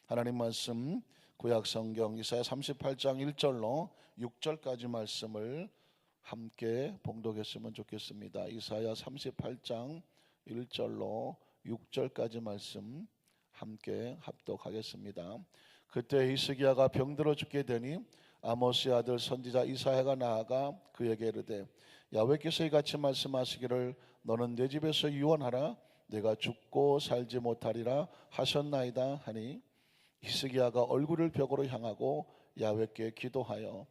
하나님 말씀 구약 성경 이사야 38장 1절로 6절까지 말씀을 함께 봉독했으면 좋겠습니다. 이사야 38장 1절로 6절까지 말씀 함께 합독하겠습니다. 그때 히스기야가 병들어 죽게 되니 아모스의 아들 선지자 이사야가 나아가 그에게 이르되 야훼께서 이같이 말씀하시기를 너는 내 집에서 유언하라 내가 죽고 살지 못하리라 하셨나이다 하니 히스기야가 얼굴을 벽으로 향하고 야훼께 기도하여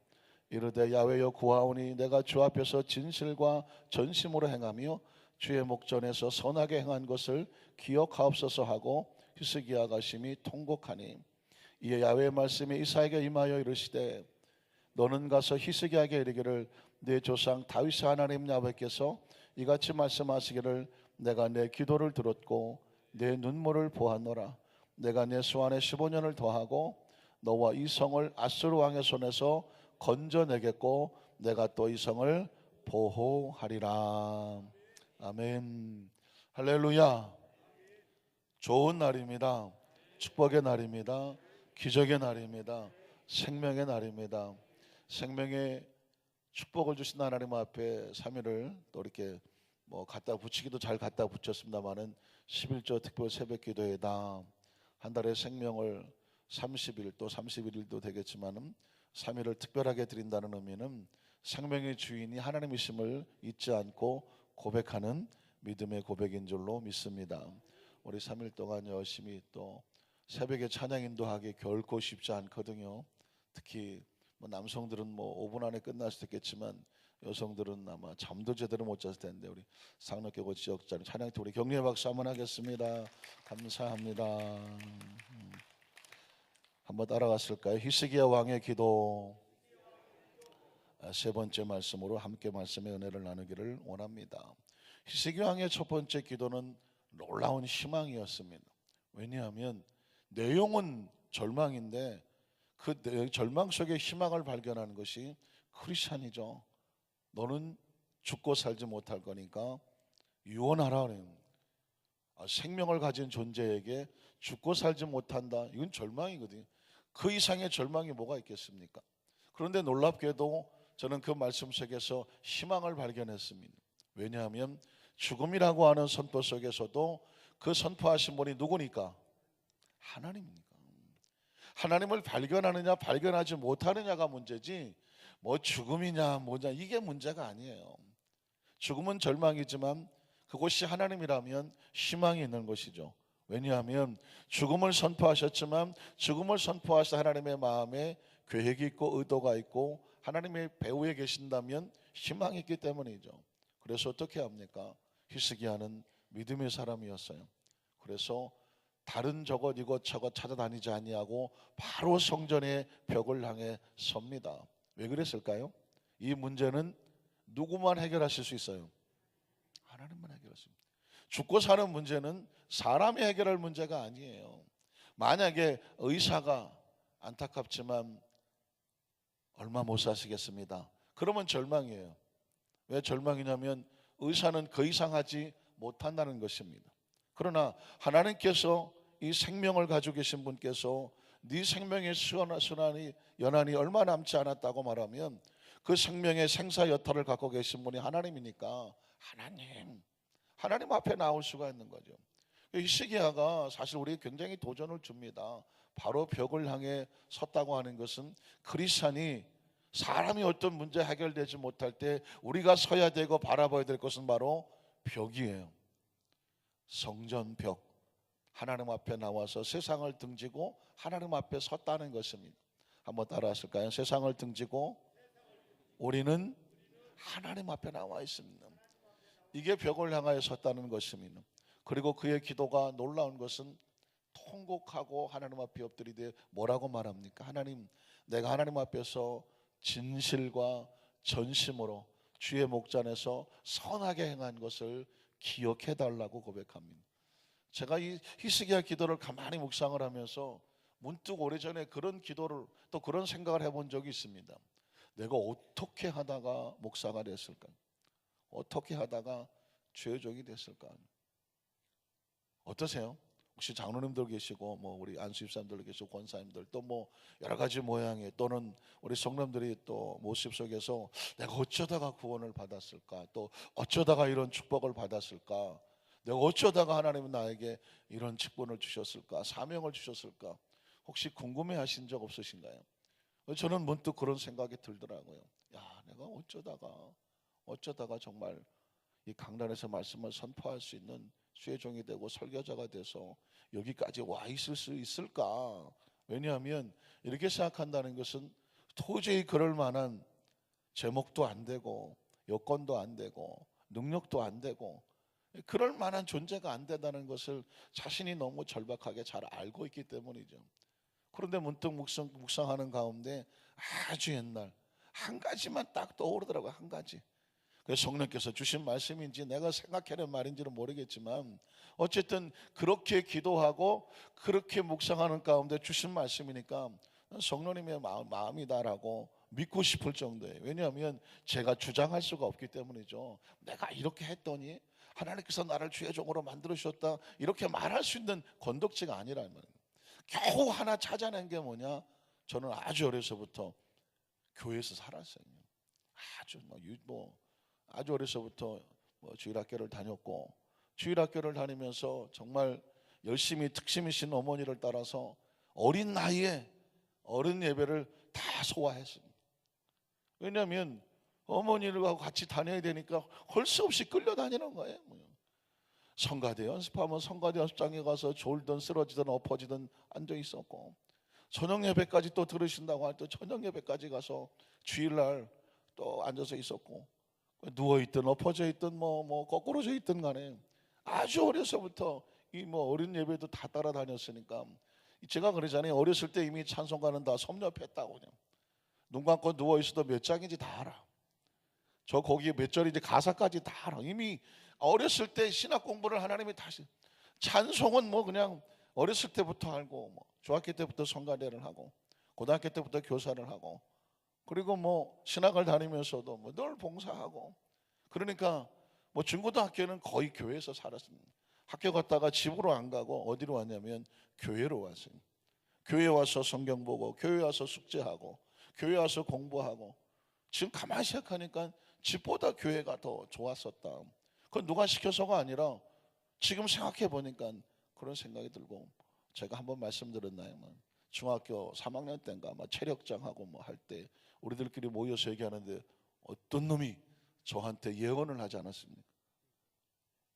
이르되 야훼여 구하오니 내가 주 앞에서 진실과 전심으로 행하며 주의 목전에서 선하게 행한 것을 기억하옵소서 하고 히스기야가 심히 통곡하니 이에 야훼의 말씀이 이사야에게 임하여 이르시되 너는 가서 히스기야에게 이르기를 내 조상 다윗의 하나님 야훼께서 이같이 말씀하시기를 내가 내 기도를 들었고 내 눈물을 보았노라. 내가 내 수완에 15년을 더하고 너와 이 성을 아수르 왕의 손에서 건져내겠고 내가 또 이 성을 보호하리라. 아멘. 할렐루야. 좋은 날입니다. 축복의 날입니다. 기적의 날입니다. 생명의 날입니다. 생명의 축복을 주신 하나님 앞에 3일을 또 이렇게 갖다 붙이기도 잘 갖다 붙였습니다만은 11조 특별 새벽 기도회다 한 달의 생명을 30일 또 31일도 되겠지만은 3일을 특별하게 드린다는 의미는 생명의 주인이 하나님이심을 잊지 않고 고백하는 믿음의 고백인 줄로 믿습니다. 우리 3일 동안 열심히 또 새벽에 찬양 인도하기 결코 쉽지 않거든요. 특히 남성들은 5분 안에 끝날 수도 있겠지만 여성들은 아마 잠도 제대로 못 잤을 텐데 우리 상록교구 지역자는 찬양 때 우리 격려의 박수 한번 하겠습니다. 감사합니다. 한번 따라갔을까요? 히스기야 왕의 기도 세 번째 말씀으로 함께 말씀의 은혜를 나누기를 원합니다. 히스기야 왕의 첫 번째 기도는 놀라운 희망이었습니다. 왜냐하면 내용은 절망인데 그 절망 속에 희망을 발견하는 것이 크리스찬이죠. 너는 죽고 살지 못할 거니까 유언하라는 생명을 가진 존재에게 죽고 살지 못한다. 이건 절망이거든요. 그 이상의 절망이 뭐가 있겠습니까? 그런데 놀랍게도 저는 그 말씀 속에서 희망을 발견했습니다. 왜냐하면 죽음이라고 하는 선포 속에서도 그 선포하신 분이 누구니까? 하나님입니까? 하나님을 발견하느냐 발견하지 못하느냐가 문제지 죽음이냐 뭐냐 이게 문제가 아니에요. 죽음은 절망이지만 그곳이 하나님이라면 희망이 있는 것이죠. 왜냐하면 죽음을 선포하셨지만 죽음을 선포하신 하나님의 마음에 계획이 있고 의도가 있고 하나님의 배후에 계신다면 희망이 있기 때문이죠. 그래서 어떻게 합니까? 히스기야는 믿음의 사람이었어요. 그래서 다른 저것 이것저것 찾아다니지 아니하고 바로 성전의 벽을 향해 섭니다. 왜 그랬을까요? 이 문제는 누구만 해결하실 수 있어요? 하나님만 해결하십니다. 죽고 사는 문제는 사람이 해결할 문제가 아니에요. 만약에 의사가 안타깝지만 얼마 못 사시겠습니다. 그러면 절망이에요. 왜 절망이냐면 의사는 그 이상 하지 못한다는 것입니다. 그러나 하나님께서 이 생명을 가지고 계신 분께서 네 생명의 연한이 얼마 남지 않았다고 말하면 그 생명의 생사 여탈을 갖고 계신 분이 하나님이니까 하나님 앞에 나올 수가 있는 거죠. 히스기야가 사실 우리에게 굉장히 도전을 줍니다. 바로 벽을 향해 섰다고 하는 것은 크리스찬이 사람이 어떤 문제 해결되지 못할 때 우리가 서야 되고 바라봐야 될 것은 바로 벽이에요. 성전 벽. 하나님 앞에 나와서 세상을 등지고 하나님 앞에 섰다는 것입니다. 한번 따라하실까요? 세상을 등지고 우리는 하나님 앞에 나와 있습니다. 이게 벽을 향하여 섰다는 것입니다. 그리고 그의 기도가 놀라운 것은 통곡하고 하나님 앞에 엎드리되 뭐라고 말합니까? 하나님, 내가 하나님 앞에서 진실과 전심으로 주의 목전에서 선하게 행한 것을 기억해 달라고 고백합니다. 제가 이 히스기야 기도를 가만히 묵상을 하면서 문득 오래전에 그런 기도를 또 그런 생각을 해본 적이 있습니다. 내가 어떻게 하다가 목사가 됐을까? 어떻게 하다가 죄족이 됐을까? 어떠세요? 혹시 장로님들 계시고 뭐 우리 안수집사님들 계시고 권사님들 또 뭐 여러 가지 모양의 또는 우리 성도님들이 또 모습 속에서 내가 어쩌다가 구원을 받았을까, 또 어쩌다가 이런 축복을 받았을까, 내가 어쩌다가 하나님은 나에게 이런 직분을 주셨을까, 사명을 주셨을까, 혹시 궁금해하신 적 없으신가요? 저는 문득 그런 생각이 들더라고요. 야, 내가 어쩌다가 정말 이 강단에서 말씀을 선포할 수 있는 주의 종이 되고 설교자가 돼서 여기까지 와 있을 수 있을까? 왜냐하면 이렇게 생각한다는 것은 도저히 그럴 만한 제목도 안 되고 여건도 안 되고 능력도 안 되고 그럴 만한 존재가 안 된다는 것을 자신이 너무 절박하게 잘 알고 있기 때문이죠. 그런데 문득 묵상하는 가운데 아주 옛날 한 가지만 딱 떠오르더라고요. 한 가지. 그래서 성령께서 주신 말씀인지 내가 생각하는 말인지는 모르겠지만 어쨌든 그렇게 기도하고 그렇게 묵상하는 가운데 주신 말씀이니까 성령님의 마음이다라고 믿고 싶을 정도예요. 왜냐하면 제가 주장할 수가 없기 때문이죠. 내가 이렇게 했더니 하나님께서 나를 주의 종으로 만들어 주셨다 이렇게 말할 수 있는 건덕지가 아니라면, 겨우 하나 찾아낸 게 뭐냐? 저는 아주 어려서부터 교회에서 살았어요. 아주 어려서부터 주일학교를 다녔고, 주일학교를 다니면서 정말 열심히 특심이신 어머니를 따라서 어린 나이에 어른 예배를 다 소화했습니다. 왜냐하면 어머니들하고 같이 다녀야 되니까 할 수 없이 끌려다니는 거예요. 성가대 연습하면 성가대 연습장에 가서 졸든 쓰러지든 엎어지든 앉아 있었고, 저녁 예배까지 또 들으신다고 할 때 저녁 예배까지 가서 주일날 또 앉아서 있었고, 누워 있든 엎어져 있든 뭐 거꾸로져 있든 간에 아주 어려서부터 이 어린 예배도 다 따라다녔으니까, 제가 그러잖아요. 어렸을 때 이미 찬송가는 다 섭렵했다고. 그냥 눈 감고 누워 있어도 몇 장인지 다 알아. 저 거기에 몇 절인지 가사까지 다 알아. 이미 어렸을 때 신학 공부를 하나님이 다시, 찬송은 그냥 어렸을 때부터 알고, 중학교 때부터 성가대를 하고 고등학교 때부터 교사를 하고, 그리고 신학을 다니면서도 늘 봉사하고, 그러니까 중고등학교는 거의 교회에서 살았습니다. 학교 갔다가 집으로 안 가고 어디로 왔냐면 교회로 왔어요. 교회 와서 성경 보고, 교회 와서 숙제하고, 교회 와서 공부하고. 지금 가만히 생각하니까 집보다 교회가 더 좋았었다. 그건 누가 시켜서가 아니라 지금 생각해 보니까 그런 생각이 들고, 제가 한번 말씀드렸나요? 중학교 3학년 때인가 체력장하고 할 때 우리들끼리 모여서 얘기하는데 어떤 놈이 저한테 예언을 하지 않았습니까?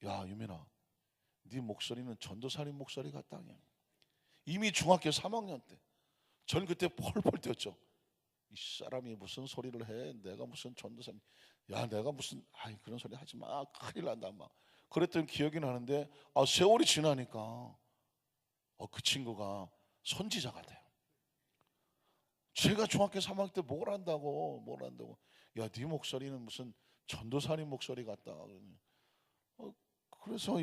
야, 유민아, 네 목소리는 전도사님 목소리 같다. 이미 중학교 3학년 때. 전 그때 펄펄 뛰었죠. 이 사람이 무슨 소리를 해? 내가 무슨 전도사님? 야, 내가 무슨 그런 소리 하지 마. 큰일 난다 막. 그랬던 기억이 나는데 세월이 지나니까 그 친구가 선지자가 돼요. 제가 중학교 3학년 때 뭘 한다고. 야, 네 목소리는 무슨 전도사님 목소리 같다. 그래서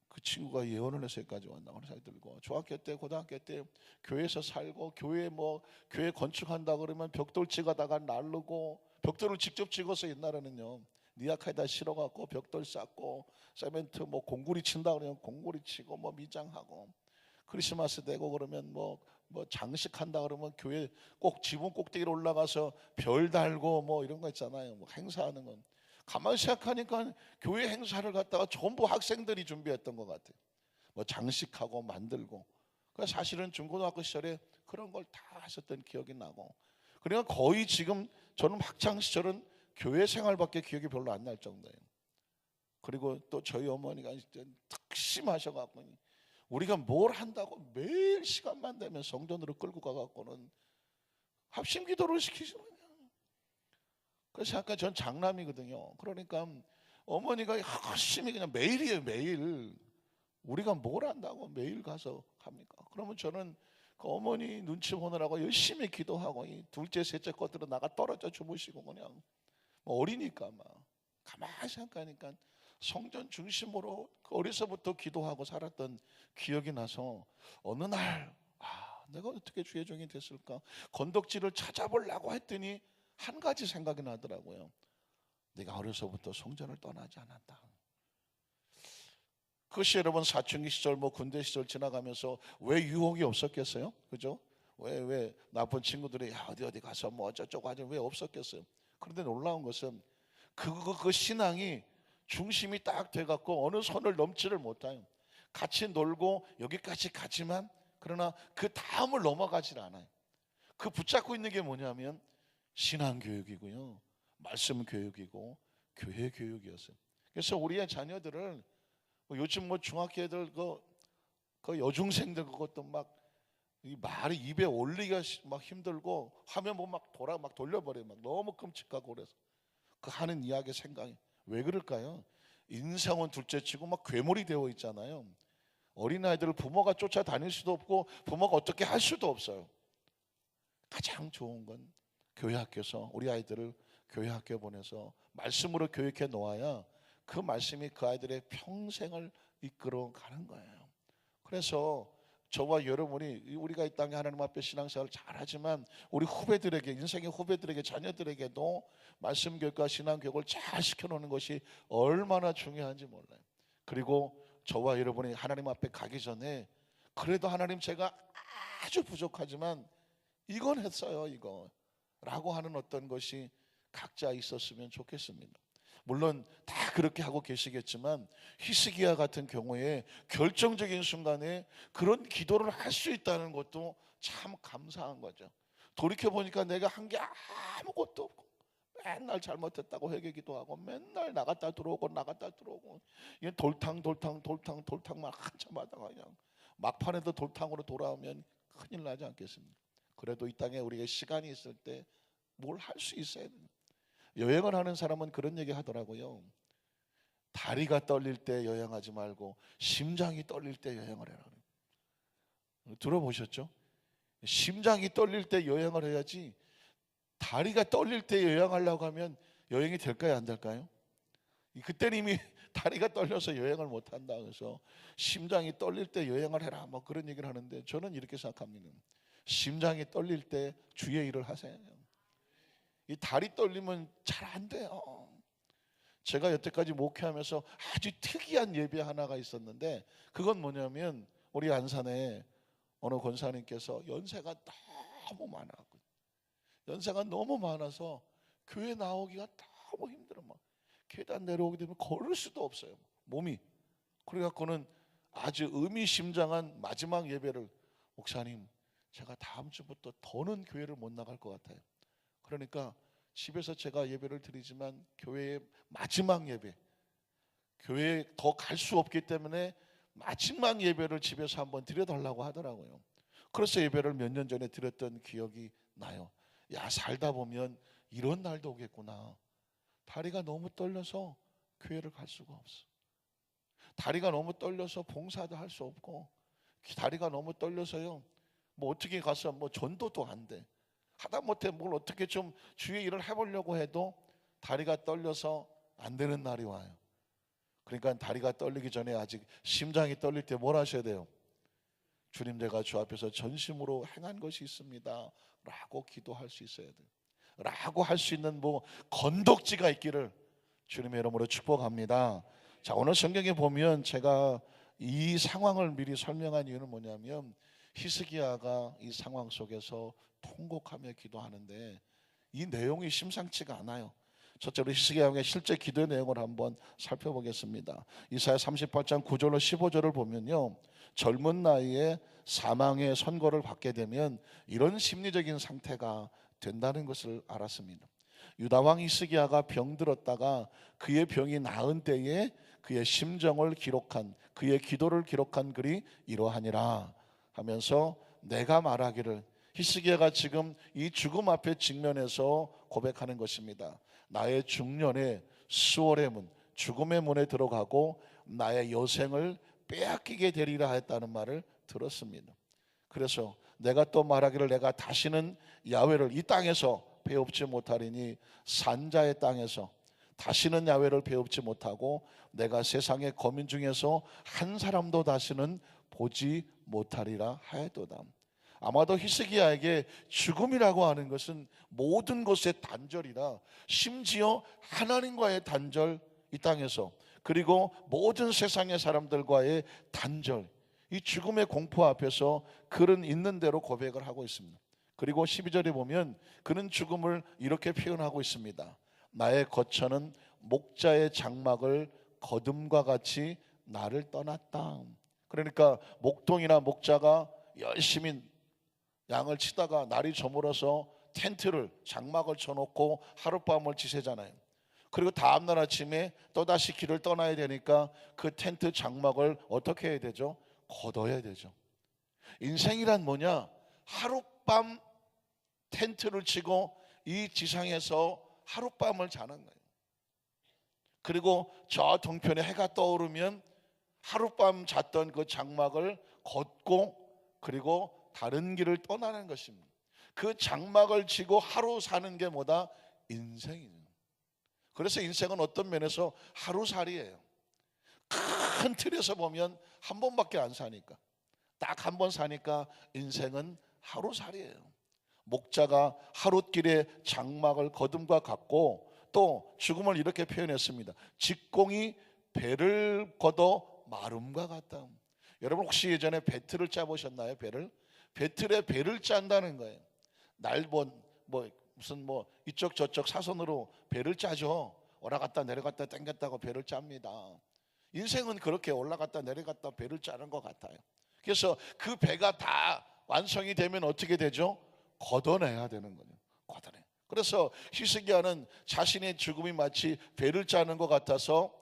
그 친구가 예언을 해서 여기까지 왔다고 하는 생각이 들고, 중학교 때 고등학교 때 교회에서 살고, 교회 건축한다 그러면 벽돌 찍어다가 날르고, 벽돌을 직접 찍어서 옛날에는요 니아카에다 실어갖고 벽돌 쌓고, 세멘트 공구리 친다 그러면 공구리 치고 미장하고, 크리스마스 되고 그러면 장식한다 그러면 교회 꼭 지붕 꼭대기로 올라가서 별 달고 이런 거 있잖아요. 행사하는 건. 가만히 생각하니까 교회 행사를 갖다가 전부 학생들이 준비했던 것 같아요. 장식하고 만들고. 그러니까 사실은 중고등학교 시절에 그런 걸 다 하셨던 기억이 나고, 그러니까 거의 지금 저는 학창 시절은 교회 생활밖에 기억이 별로 안 날 정도예요. 그리고 또 저희 어머니가 특심하셔갖고 우리가 뭘 한다고 매일 시간만 되면 성전으로 끌고 가갖고는 합심 기도를 시키시는 거예요. 그래서 약간 전 장남이거든요. 그러니까 어머니가 열심히 그냥 매일이에요. 매일. 우리가 뭘 한다고 매일 가서 합니까? 그러면 저는 그 어머니 눈치 보느라고 열심히 기도하고, 이 둘째 셋째 것들은 나가 떨어져 주무시고, 그냥 어리니까 가만히 생각하니까 성전 중심으로 어려서부터 기도하고 살았던 기억이 나서, 어느 날 내가 어떻게 주의 종이 됐을까 건덕지를 찾아보려고 했더니 한 가지 생각이 나더라고요. 내가 어려서부터 성전을 떠나지 않았다. 그것이 여러분 사춘기 시절 뭐 군대 시절 지나가면서 왜 유혹이 없었겠어요? 그죠? 왜 나쁜 친구들이 야 어디 가서 뭐 어쩌고 하지 왜 없었겠어요? 그런데 놀라운 것은 그 신앙이 중심이 딱 돼갖고 어느 선을 넘지를 못해요. 같이 놀고 여기까지 가지만 그러나 그 다음을 넘어가질 않아요. 그 붙잡고 있는 게 뭐냐면 신앙 교육이고요, 말씀 교육이고 교회 교육이었어요. 그래서 우리의 자녀들을 요즘 뭐 중학교 애들 그 여중생들 그것도 막 이 말이 입에 올리기가 막 힘들고 화면 보면 막 돌려버려요. 막 너무 끔찍하고 그래서 그 하는 이야기 생각이 왜 그럴까요? 인생은 둘째치고 막 괴물이 되어 있잖아요. 어린아이들을 부모가 쫓아다닐 수도 없고 부모가 어떻게 할 수도 없어요. 가장 좋은 건 교회 학교에서 우리 아이들을 교회 학교에 보내서 말씀으로 교육해 놓아야 그 말씀이 그 아이들의 평생을 이끌어 가는 거예요. 그래서 저와 여러분이 우리가 이 땅에 하나님 앞에 신앙생활을 잘하지만 우리 후배들에게 인생의 후배들에게 자녀들에게도 말씀 교육과 신앙 교육을 잘 시켜놓는 것이 얼마나 중요한지 몰라요. 그리고 저와 여러분이 하나님 앞에 가기 전에 그래도 하나님 제가 아주 부족하지만 이건 했어요 이거 라고 하는 어떤 것이 각자 있었으면 좋겠습니다. 물론 다 그렇게 하고 계시겠지만 히스기야 같은 경우에 결정적인 순간에 그런 기도를 할 수 있다는 것도 참 감사한 거죠. 돌이켜보니까 내가 한 게 아무것도 없고 맨날 잘못했다고 회개기도 하고 맨날 나갔다 들어오고 돌탕만 한참 하다가 그냥 막판에도 돌탕으로 돌아오면 큰일 나지 않겠습니까? 그래도 이 땅에 우리가 시간이 있을 때 뭘 할 수 있어야 돼요. 여행을 하는 사람은 그런 얘기 하더라고요. 다리가 떨릴 때 여행하지 말고 심장이 떨릴 때 여행을 해라. 들어보셨죠? 심장이 떨릴 때 여행을 해야지 다리가 떨릴 때 여행하려고 하면 여행이 될까요 안 될까요? 그때는 이미 다리가 떨려서 여행을 못한다. 그래서 심장이 떨릴 때 여행을 해라 뭐 그런 얘기를 하는데 저는 이렇게 생각합니다. 심장이 떨릴 때 주의 일을 하세요. 이 다리 떨리면 잘 안 돼요. 제가 여태까지 목회하면서 아주 특이한 예배 하나가 있었는데 그건 뭐냐면 우리 안산에 어느 권사님께서 연세가 너무 많았거든요. 연세가 너무 많아서 교회 나오기가 너무 힘들어. 막 계단 내려오게 되면 걸을 수도 없어요 몸이. 그래갖고는 아주 의미심장한 마지막 예배를 목사님 제가 다음 주부터 더는 교회를 못 나갈 것 같아요. 그러니까 집에서 제가 예배를 드리지만 교회의 마지막 예배, 교회에 더 갈 수 없기 때문에 마지막 예배를 집에서 한번 드려달라고 하더라고요. 그래서 예배를 몇 년 전에 드렸던 기억이 나요. 야 살다 보면 이런 날도 오겠구나. 다리가 너무 떨려서 교회를 갈 수가 없어. 다리가 너무 떨려서 봉사도 할 수 없고 다리가 너무 떨려서요 뭐 어떻게 가서 뭐 전도도 안 돼. 하다못해 뭘 어떻게 좀 주의 일을 해보려고 해도 다리가 떨려서 안 되는 날이 와요. 그러니까 다리가 떨리기 전에 아직 심장이 떨릴 때 뭘 하셔야 돼요? 주님 내가 주 앞에서 전심으로 행한 것이 있습니다 라고 기도할 수 있어야 돼요. 라고 할 수 있는 뭐 건덕지가 있기를 주님의 이름으로 축복합니다. 자 오늘 성경에 보면 제가 이 상황을 미리 설명한 이유는 뭐냐면 히스기야가 이 상황 속에서 통곡하며 기도하는데 이 내용이 심상치가 않아요. 첫째로 히스기야 왕의 실제 기도의 내용을 한번 살펴보겠습니다. 이사야 38장 9절로 15절을 보면요 젊은 나이에 사망의 선고를 받게 되면 이런 심리적인 상태가 된다는 것을 알았습니다. 유다 왕 히스기야가 병들었다가 그의 병이 나은 때에 그의 심정을 기록한 그의 기도를 기록한 글이 이러하니라 하면서 내가 말하기를 히스기야가 지금 이 죽음 앞에 직면해서 고백하는 것입니다. 나의 중년에 수월의 문 죽음의 문에 들어가고 나의 여생을 빼앗기게 되리라 했다는 말을 들었습니다. 그래서 내가 또 말하기를 내가 다시는 야훼를 이 땅에서 배웁지 못하리니 산자의 땅에서 다시는 야훼를 배웁지 못하고 내가 세상의 거민 중에서 한 사람도 다시는 보지 못하리라 하였도다. 아마도 히스기야에게 죽음이라고 하는 것은 모든 것의 단절이라 심지어 하나님과의 단절 이 땅에서 그리고 모든 세상의 사람들과의 단절, 이 죽음의 공포 앞에서 그는 있는 대로 고백을 하고 있습니다. 그리고 12절에 보면 그는 죽음을 이렇게 표현하고 있습니다. 나의 거처는 목자의 장막을 거둠과 같이 나를 떠났다. 그러니까 목동이나 목자가 열심히 양을 치다가 날이 저물어서 텐트를 장막을 쳐놓고 하룻밤을 지새잖아요. 그리고 다음날 아침에 또다시 길을 떠나야 되니까 그 텐트 장막을 어떻게 해야 되죠? 걷어야 되죠. 인생이란 뭐냐? 하룻밤 텐트를 치고 이 지상에서 하룻밤을 자는 거예요. 그리고 저 동편에 해가 떠오르면 하룻밤 잤던 그 장막을 걷고 그리고 다른 길을 떠나는 것입니다. 그 장막을 치고 하루 사는 게 뭐다? 인생이에요. 그래서 인생은 어떤 면에서 하루살이에요. 큰 틀에서 보면 한 번밖에 안 사니까, 딱 한 번 사니까 인생은 하루살이에요. 목자가 하룻길에 장막을 거둠과 같고, 또 죽음을 이렇게 표현했습니다. 직공이 배를 걷어 마름과 같다. 여러분 혹시 예전에 배틀을 짜보셨나요? 배틀에 배를 짠다는 거예요. 무슨 이쪽 저쪽 사선으로 배를 짜죠. 올라갔다 내려갔다 당겼다고 배를 짭니다. 인생은 그렇게 올라갔다 내려갔다 배를 짜는 것 같아요. 그래서 그 배가 다 완성이 되면 어떻게 되죠? 걷어내야 되는 거예요. 걷어내. 그래서 히스기야는 자신의 죽음이 마치 배를 짜는 것 같아서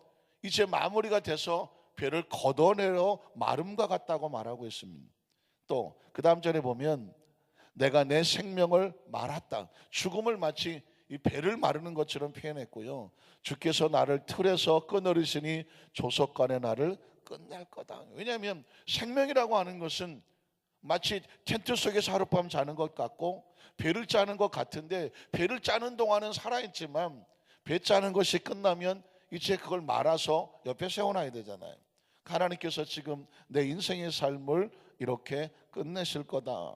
이제 마무리가 돼서 배를 걷어내려 마름과 같다고 말하고 있습니다. 또 그 다음 절에 보면 내가 내 생명을 말았다. 죽음을 마치 이 배를 마르는 것처럼 표현했고요. 주께서 나를 틀에서 끊으리시니 조석간에 나를 끝낼 거다. 왜냐하면 생명이라고 하는 것은 마치 텐트 속에서 하룻밤 자는 것 같고 배를 짜는 것 같은데, 배를 짜는 동안은 살아있지만 배 짜는 것이 끝나면 이제 그걸 말아서 옆에 세워놔야 되잖아요. 하나님께서 지금 내 인생의 삶을 이렇게 끝내실 거다.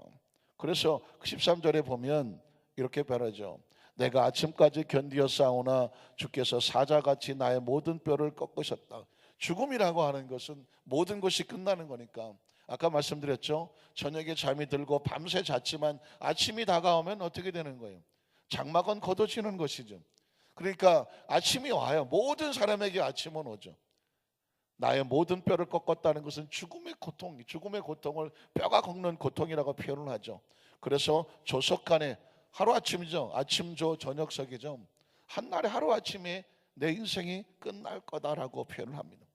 그래서 13절에 보면 이렇게 말하죠. 내가 아침까지 견디었사오나 주께서 사자같이 나의 모든 뼈를 꺾으셨다. 죽음이라고 하는 것은 모든 것이 끝나는 거니까, 아까 말씀드렸죠. 저녁에 잠이 들고 밤새 잤지만 아침이 다가오면 어떻게 되는 거예요? 장막은 걷어지는 것이죠. 그러니까 아침이 와요. 모든 사람에게 아침은 오죠. 나의 모든 뼈를 꺾었다는 것은 죽음의 고통을 뼈가 꺾는 고통이라고 표현을 하죠. 그래서 조석간에, 하루아침이죠. 아침조 저녁석이죠. 한날에 하루아침에 내 인생이 끝날 거다라고 표현을 합니다.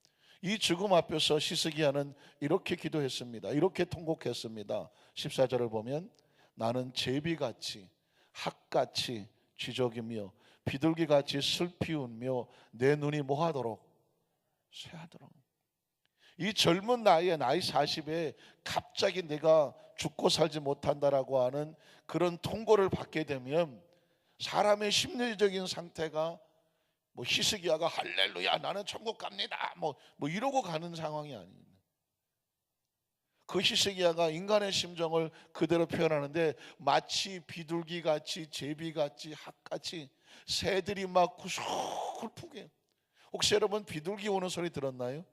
이 죽음 앞에서 히스기야는 이렇게 기도했습니다. 이렇게 통곡했습니다. 14절을 보면 나는 제비같이 학같이 쥐적이며 비둘기같이 슬피 웃며 내 눈이 뭐하도록? 쇠하도록. 이 젊은 나이에 나이 40에 갑자기 내가 죽고 살지 못한다라고 하는 그런 통고를 받게 되면 사람의 심리적인 상태가 히스기야가 할렐루야 나는 천국 갑니다 이러고 가는 상황이 아닙니다. 그 히스기야가 인간의 심정을 그대로 표현하는데 마치 비둘기같이 제비같이 학같이 새들이 막 구슬프게. 혹시 여러분 비둘기 오는 소리 들었나요?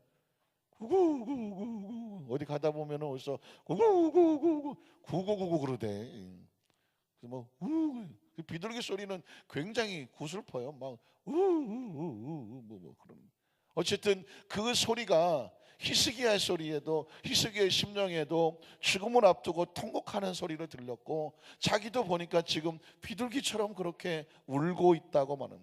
구구구구구. 어디 가다 보면 어디서 구구구구구 구구구구 그러대. 그래서 비둘기 소리는 굉장히 구슬퍼요. 막 그런. 어쨌든 그 소리가 히스기야의 소리에도, 히스기야의 심령에도 죽음을 앞두고 통곡하는 소리로 들렸고, 자기도 보니까 지금 비둘기처럼 그렇게 울고 있다고 말은.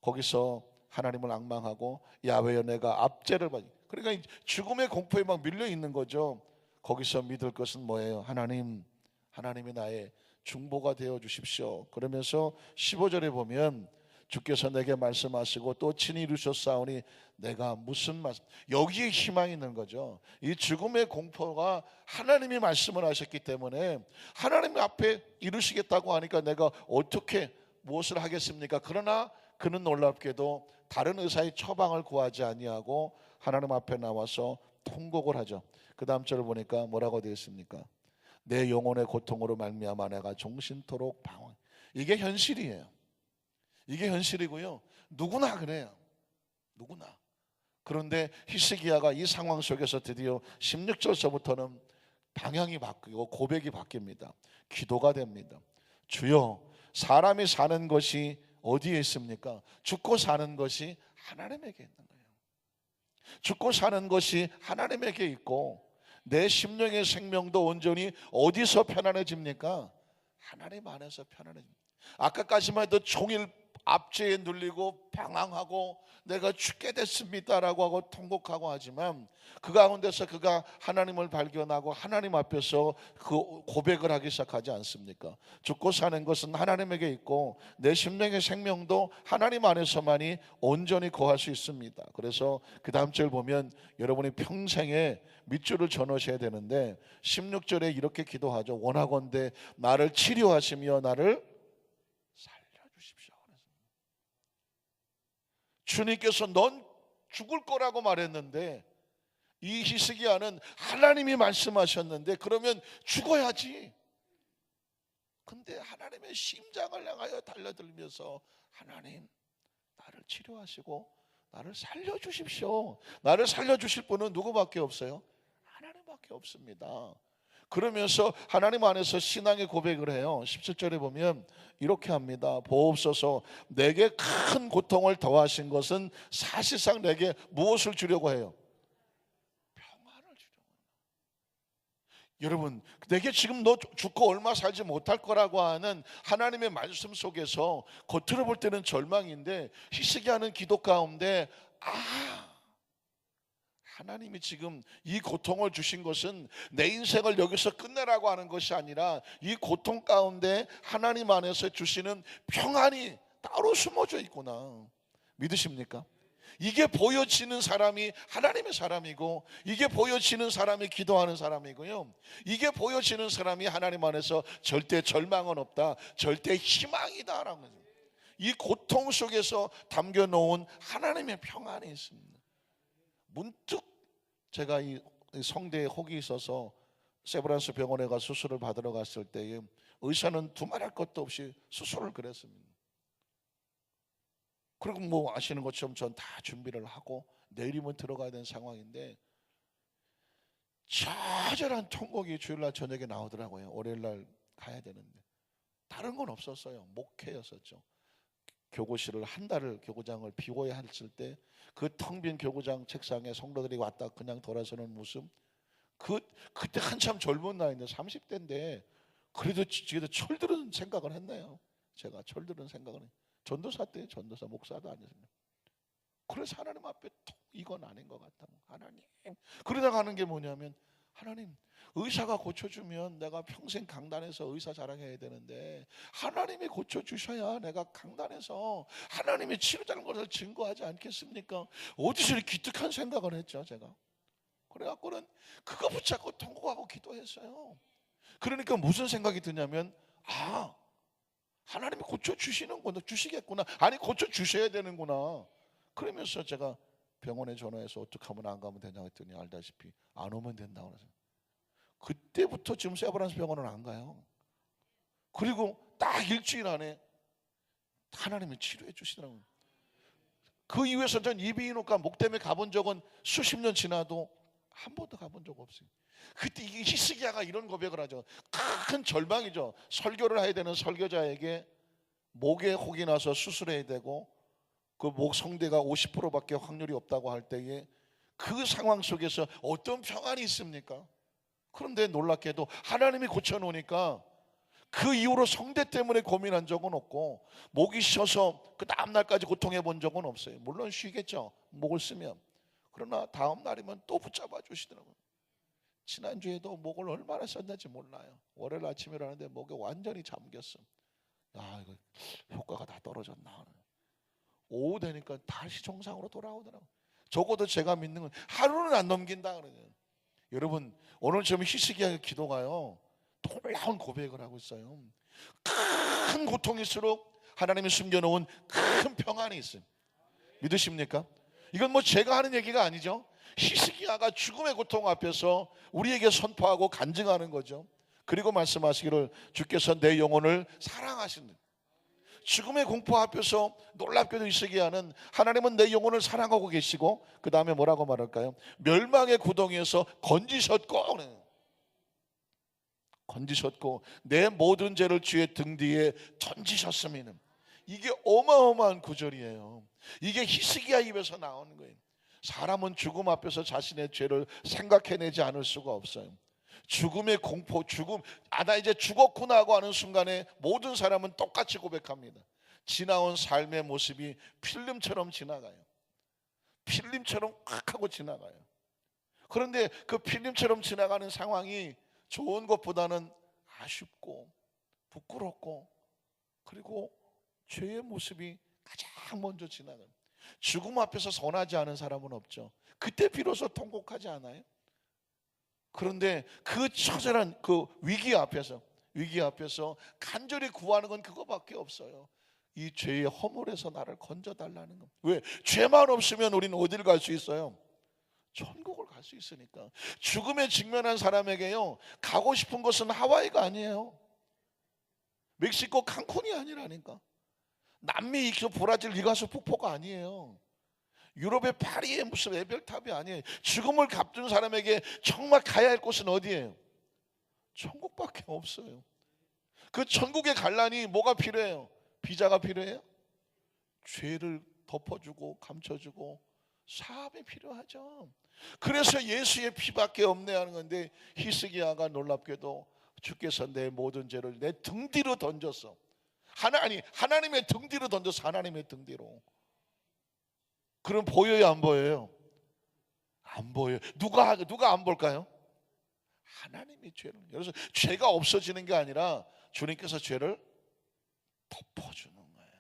거기서 하나님을 앙망하고 야훼여 내가 압제를 받. 그러니까 죽음의 공포에 막 밀려 있는 거죠. 거기서 믿을 것은 뭐예요? 하나님이 나의 중보가 되어 주십시오. 그러면서 15절에 보면 주께서 내게 말씀하시고 또 친히 이루셨사오니 내가 무슨 말씀. 여기에 희망이 있는 거죠. 이 죽음의 공포가 하나님이 말씀을 하셨기 때문에 하나님 앞에 이루시겠다고 하니까 내가 어떻게 무엇을 하겠습니까? 그러나 그는 놀랍게도 다른 의사의 처방을 구하지 아니하고 하나님 앞에 나와서 통곡을 하죠. 그 다음 절을 보니까 뭐라고 되어 있습니까? 내 영혼의 고통으로 말미암아 내가 종신토록 방황. 이게 현실이에요. 이게 현실이고요. 누구나 그래요. 누구나. 그런데 히스기야가 이 상황 속에서 드디어 16절서부터는 방향이 바뀌고 고백이 바뀝니다. 기도가 됩니다. 주여, 사람이 사는 것이 어디에 있습니까? 죽고 사는 것이 하나님에게 있는 거예요. 죽고 사는 것이 하나님에게 있고 내 심령의 생명도 온전히 어디서 편안해집니까? 하나님 안에서 편안해집니다. 아까까지만 해도 종일 압제에 눌리고 방황하고 내가 죽게 됐습니다라고 하고 통곡하고 하지만 그 가운데서 그가 하나님을 발견하고 하나님 앞에서 그 고백을 하기 시작하지 않습니까? 죽고 사는 것은 하나님에게 있고 내 심령의 생명도 하나님 안에서만이 온전히 거할 수 있습니다. 그래서 그 다음 절 보면 여러분이 평생에 밑줄을 쳐놓으셔야 되는데 16절에 이렇게 기도하죠. 원하건대 나를 치료하시며 나를 살려주십시오. 주님께서 넌 죽을 거라고 말했는데 이 히스기야는 하나님이 말씀하셨는데 그러면 죽어야지. 근데 하나님의 심장을 향하여 달려들면서 하나님 나를 치료하시고 나를 살려주십시오. 나를 살려주실 분은 누구밖에 없어요? 하나님밖에 없습니다. 그러면서 하나님 안에서 신앙의 고백을 해요. 17절에 보면 이렇게 합니다. 보옵소서, 내게 큰 고통을 더하신 것은 사실상 내게 무엇을 주려고 해요? 평안을 주려고 해요. 여러분, 내게 지금 너 죽고 얼마 살지 못할 거라고 하는 하나님의 말씀 속에서 겉으로 볼 때는 절망인데 히스기야는 기도 가운데 하나님이 지금 이 고통을 주신 것은 내 인생을 여기서 끝내라고 하는 것이 아니라 이 고통 가운데 하나님 안에서 주시는 평안이 따로 숨어져 있구나. 믿으십니까? 이게 보여지는 사람이 하나님의 사람이고 이게 보여지는 사람이 기도하는 사람이고요. 이게 보여지는 사람이 하나님 안에서 절대 절망은 없다, 절대 희망이다라는 거죠. 이 고통 속에서 담겨놓은 하나님의 평안이 있습니다. 문득 제가 이 성대에 혹이 있어서 세브란스 병원에 가 수술을 받으러 갔을 때에 의사는 두말할 것도 없이 수술을 그랬습니다. 그리고 뭐 아시는 것처럼 전 다 준비를 하고 내일이면 들어가야 되는 상황인데 처절한 통곡이 주일날 저녁에 나오더라고요. 월요일날 가야 되는데 다른 건 없었어요. 목회였었죠. 교구실을 한 달을 교구장을 비워야 했을 때 그 텅 빈 교구장 책상에 성도들이 왔다 그냥 돌아서는 모습, 그때 한참 젊은 나이인데 30대인데 그래도 철들은 생각을 했네요. 제가 철들은 생각을 해요. 전도사 때 전도사 목사도 아니었습니다. 그래서 하나님 앞에 이건 아닌 것 같다. 하나님, 그러다가 하는 게 뭐냐면 하나님, 의사가 고쳐주면 내가 평생 강단에서 의사 자랑해야 되는데 하나님이 고쳐주셔야 내가 강단에서 하나님이 치료자는 것을 증거하지 않겠습니까? 어디서 이렇게 기특한 생각을 했죠 제가. 그래갖고는 그거 붙잡고 통곡하고 기도했어요. 그러니까 무슨 생각이 드냐면 하나님이 고쳐주시는구나, 주시겠구나, 아니 고쳐주셔야 되는구나. 그러면서 제가 병원에 전화해서 어떻게 하면 안 가면 되냐 했더니 알다시피 안 오면 된다고 그래서 그때부터 지금 세브란스 병원은 안 가요. 그리고 딱 일주일 안에 하나님이 치료해 주시더라고요. 그 이후에서 전 이비인후과 목 때문에 가본 적은 수십 년 지나도 한 번도 가본 적 없어요. 그때 이 히스기야가 이런 고백을 하죠. 큰 절망이죠. 설교를 해야 되는 설교자에게 목에 혹이 나서 수술해야 되고 그 목 성대가 50%밖에 확률이 없다고 할 때에 그 상황 속에서 어떤 평안이 있습니까? 그런데 놀랍게도 하나님이 고쳐놓으니까 그 이후로 성대 때문에 고민한 적은 없고 목이 쉬어서 그 다음날까지 고통해 본 적은 없어요. 물론 쉬겠죠, 목을 쓰면. 그러나 다음 날이면 또 붙잡아 주시더라고요. 지난주에도 목을 얼마나 썼는지 몰라요. 월요일 아침에 일어났는데 목에 완전히 잠겼어. 야, 이거 효과가 다 떨어졌나. 오후 되니까 다시 정상으로 돌아오더라고요. 적어도 제가 믿는 건 하루는 안 넘긴다 그러죠. 여러분, 오늘처럼 히스기야의 기도가요 놀라운 고백을 하고 있어요. 큰 고통일수록 하나님이 숨겨놓은 큰 평안이 있어요. 믿으십니까? 이건 뭐 제가 하는 얘기가 아니죠. 히스기야가 죽음의 고통 앞에서 우리에게 선포하고 간증하는 거죠. 그리고 말씀하시기를 주께서 내 영혼을 사랑하신다. 죽음의 공포 앞에서 놀랍게도 히스기야는 하나님은 내 영혼을 사랑하고 계시고 그 다음에 뭐라고 말할까요? 멸망의 구덩이에서 건지셨고 내 모든 죄를 주의 등 뒤에 던지셨음이는, 이게 어마어마한 구절이에요. 이게 히스기야 입에서 나오는 거예요. 사람은 죽음 앞에서 자신의 죄를 생각해내지 않을 수가 없어요. 죽음의 공포, 나 이제 죽었구나 하고 하는 순간에 모든 사람은 똑같이 고백합니다. 지나온 삶의 모습이 필름처럼 지나가요. 필름처럼 꽉 하고 지나가요. 그런데 그 필름처럼 지나가는 상황이 좋은 것보다는 아쉽고 부끄럽고 그리고 죄의 모습이 가장 먼저 지나가요. 죽음 앞에서 선하지 않은 사람은 없죠. 그때 비로소 통곡하지 않아요? 그런데 그 처절한 그 위기 앞에서 간절히 구하는 건 그거밖에 없어요. 이 죄의 허물에서 나를 건져달라는 것. 왜? 죄만 없으면 우리는 어디를 갈 수 있어요? 천국을 갈 수 있으니까. 죽음에 직면한 사람에게요, 가고 싶은 곳은 하와이가 아니에요. 멕시코 칸쿤이 아니라니까. 남미 이쪽 브라질 이가수 폭포가 아니에요. 유럽의 파리의 무슨 에펠탑이 아니에요. 죽음을 갚은 사람에게 정말 가야 할 곳은 어디예요? 천국밖에 없어요. 그 천국에 갈라니 뭐가 필요해요? 비자가 필요해요? 죄를 덮어주고 감춰주고 사함이 필요하죠. 그래서 예수의 피밖에 없네 하는 건데, 히스기야가 놀랍게도 주께서 내 모든 죄를 내 등 뒤로 던졌어. 하나님의 등 뒤로 던졌어. 하나님의 등 뒤로. 그럼 보여요, 안 보여요? 안 보여요. 누가 안 볼까요? 하나님이 죄를. 그래서 죄가 없어지는 게 아니라 주님께서 죄를 덮어주는 거예요.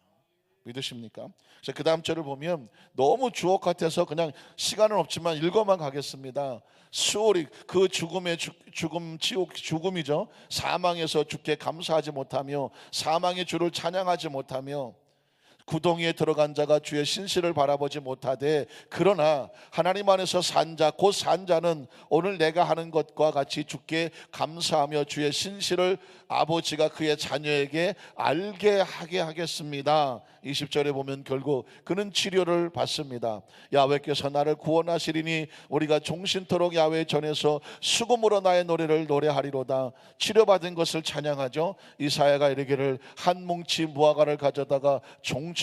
믿으십니까? 그래서 그 다음 절을 보면 너무 주옥 같아서 그냥 시간은 없지만 읽어만 가겠습니다. 수월이 그 죽음이죠. 사망에서 주께 감사하지 못하며 사망의 주를 찬양하지 못하며 구덩이에 들어간 자가 주의 신실을 바라보지 못하되, 그러나 하나님 안에서 산 자, 곧 산 자는 오늘 내가 하는 것과 같이 주께 감사하며 주의 신실을 아버지가 그의 자녀에게 알게 하게 하겠습니다. 20절에 보면 결국 그는 치료를 받습니다. 야훼께서 나를 구원하시리니 우리가 종신토록 야훼 전에서 수금으로 나의 노래를 노래하리로다. 치료받은 것을 찬양하죠. 이사야가 이르기를 한 뭉치 무화과를 가져다가 종쳐.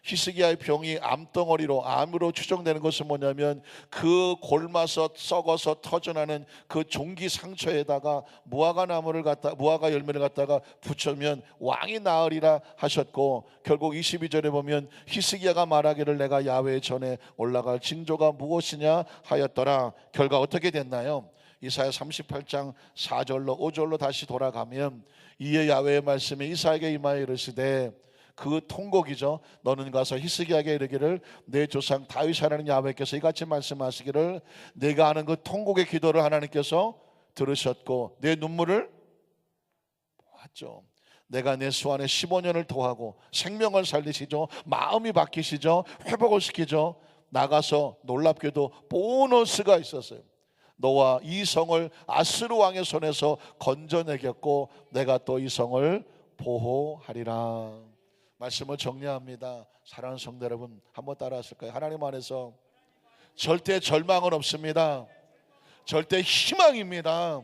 히스기야의 병이 암으로 추정되는 것은 뭐냐면 그 골마서 썩어서 터져나는 그 종기 상처에다가 무화과 열매를 갖다가 붙이면 왕이 나으리라 하셨고, 결국 22절에 보면 히스기야가 말하기를 내가 야훼 전에 올라갈 징조가 무엇이냐 하였더라. 결과 어떻게 됐나요? 이사야 38장 4절로 5절로 다시 돌아가면, 이에 야훼의 말씀이 이사야에게 임하여 이르시되, 그 통곡이죠. 너는 가서 히스기야에게 이르기를 내 조상 다윗 하나님 야훼께서 이같이 말씀하시기를 내가 하는 그 통곡의 기도를 하나님께서 들으셨고 내 눈물을 보았죠. 내가 내 수완에 15년을 토하고 생명을 살리시죠. 마음이 바뀌시죠. 회복을 시키죠. 나가서 놀랍게도 보너스가 있었어요. 너와 이 성을 아스루 왕의 손에서 건져내겠고 내가 또 이 성을 보호하리라. 말씀을 정리합니다. 사랑하는 성도 여러분, 한번 따라 하실까요? 하나님 안에서 절대 절망은 없습니다. 절대 희망입니다.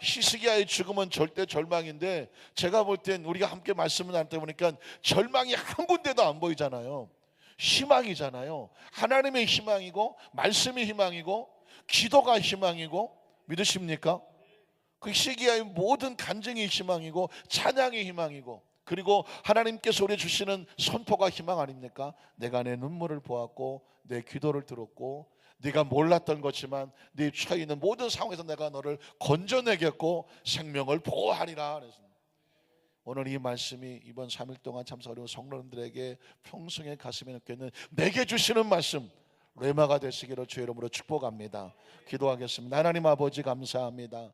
히스기야의 죽음은 절대 절망인데, 제가 볼 땐 우리가 함께 말씀을 나누다 보니까 절망이 한 군데도 안 보이잖아요. 희망이잖아요. 하나님의 희망이고 말씀이 희망이고 기도가 희망이고, 믿으십니까? 그 히스기야의 모든 간증이 희망이고 찬양이 희망이고, 그리고 하나님께서 우리 주시는 선포가 희망 아닙니까? 내가 내 눈물을 보았고 내 기도를 들었고 네가 몰랐던 것이지만 네 처해 있는 모든 상황에서 내가 너를 건져내겠고 생명을 보호하리라. 오늘 이 말씀이 이번 3일 동안 참석 어려운 성도님들에게 평생의 가슴에 느껴있는 내게 주시는 말씀 레마가 되시기를 주의 이름으로 축복합니다. 기도하겠습니다. 하나님 아버지 감사합니다.